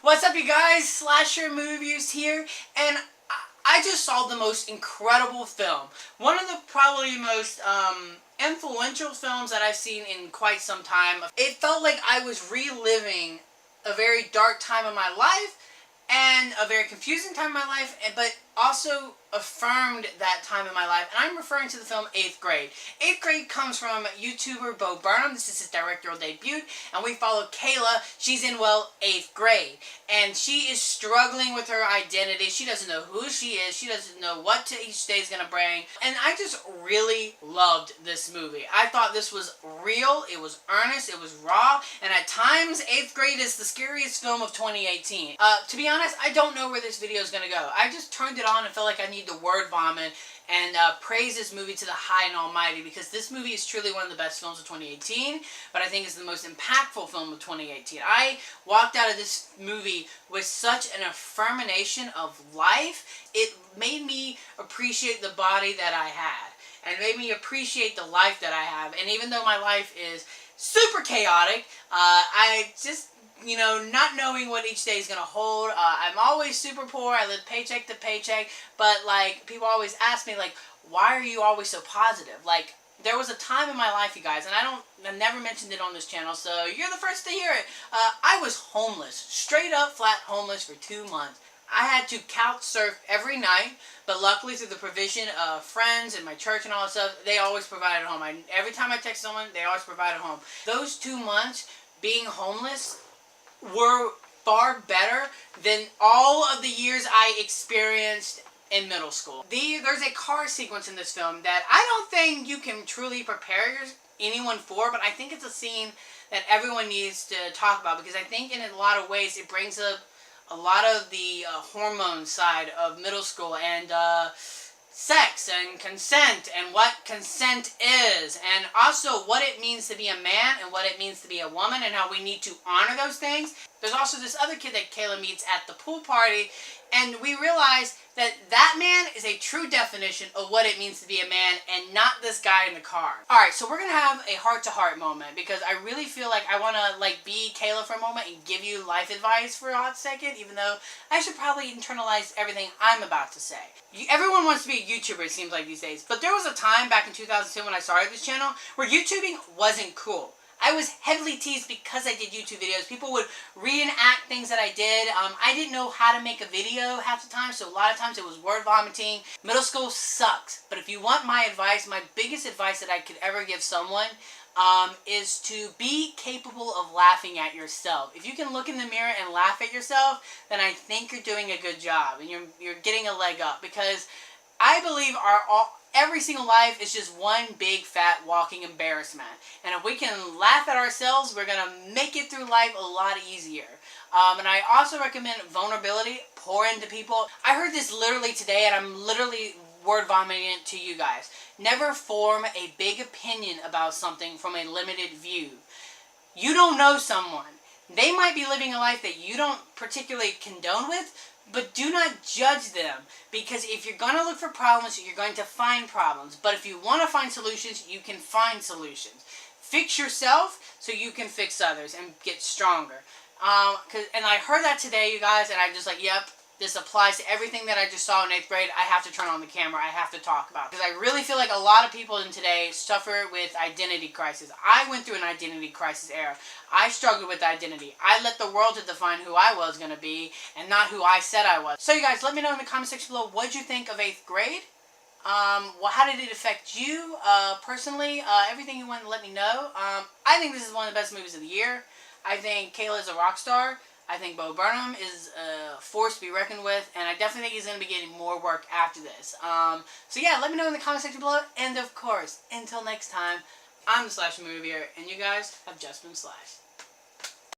What's up, you guys? Slasher Movies here, and I just saw the most incredible film. One of the probably most influential films that I've seen in quite some time. It felt like I was reliving a very dark time of my life and a very confusing time in my life, but also affirmed that time in my life. And I'm referring to the film 8th Grade. 8th Grade comes from YouTuber Burnham. This is his directorial debut, and we follow Kayla. She's in, well, 8th grade, and she is struggling with her identity. She doesn't know who she is. She doesn't know what each day is going to bring. And I just really loved this movie. I thought this was real. It was earnest. It was raw. And at times, 8th Grade is the scariest film of 2018. To be honest, I don't know where this video is going to go. I just turned it on and felt like I need to word vomit and praise this movie to the high and almighty, because this movie is truly one of the best films of 2018, but I think it's the most impactful film of 2018. I walked out of this movie with such an affirmation of life. It made me appreciate the body that I had, and made me appreciate the life that I have. And even though my life is super chaotic, I just, you know, not knowing what each day is going to hold. I'm always super poor. I live paycheck to paycheck. But, like, people always ask me, like, why are you always so positive? Like, there was a time in my life, you guys, and I never mentioned it on this channel, so you're the first to hear it. I was homeless. Straight up flat homeless for 2 months. I had to couch surf every night, but luckily through the provision of friends and my church and all that stuff, they always provided a home. Every time I text someone, they always provided a home. Those 2 months being homeless were far better than all of the years I experienced in middle school. There's a car sequence in this film that I don't think you can truly prepare anyone for, but I think it's a scene that everyone needs to talk about, because I think in a lot of ways it brings up a lot of the hormone side of middle school, and sex and consent and what consent is, and also what it means to be a man and what it means to be a woman, and how we need to honor those things. There's also this other kid that Kayla meets at the pool party, and we realize that that man is a true definition of what it means to be a man, and not this guy in the car. Alright, so we're going to have a heart-to-heart moment, because I really feel like I want to, like, be Kayla for a moment and give you life advice for a hot second, even though I should probably internalize everything I'm about to say. Everyone wants to be a YouTuber, it seems like, these days, but there was a time back in 2010 when I started this channel where YouTubing wasn't cool. I was heavily teased because I did YouTube videos. People would reenact things that I did. I didn't know how to make a video half the time, so a lot of times it was word vomiting. Middle school sucks. But if you want my advice, my biggest advice that I could ever give someone is to be capable of laughing at yourself. If you can look in the mirror and laugh at yourself, then I think you're doing a good job, and you're getting a leg up, because I believe every single life is just one big fat walking embarrassment. And if we can laugh at ourselves, we're going to make it through life a lot easier. And I also recommend vulnerability. Pour into people. I heard this literally today, and I'm literally word vomiting it to you guys. Never form a big opinion about something from a limited view. You don't know someone. They might be living a life that you don't particularly condone with, but do not judge them, because if you're going to look for problems, you're going to find problems. But if you want to find solutions, you can find solutions. Fix yourself so you can fix others and get stronger. And I heard that today, you guys, and I'm just like, yep, this applies to everything that I just saw in 8th grade. I have to turn on the camera. I have to talk about it. Because I really feel like a lot of people in today suffer with identity crisis. I went through an identity crisis era. I struggled with identity. I let the world to define who I was going to be, and not who I said I was. So you guys, let me know in the comment section below, what did you think of 8th grade? How did it affect you personally? Everything you want to let me know. I think this is one of the best movies of the year. I think Kayla is a rock star. I think Burnham is a force to be reckoned with, and I definitely think he's going to be getting more work after this. So yeah, let me know in the comment section below, and of course, until next time, I'm the Slash Movie Reviewer, and you guys have just been slashed.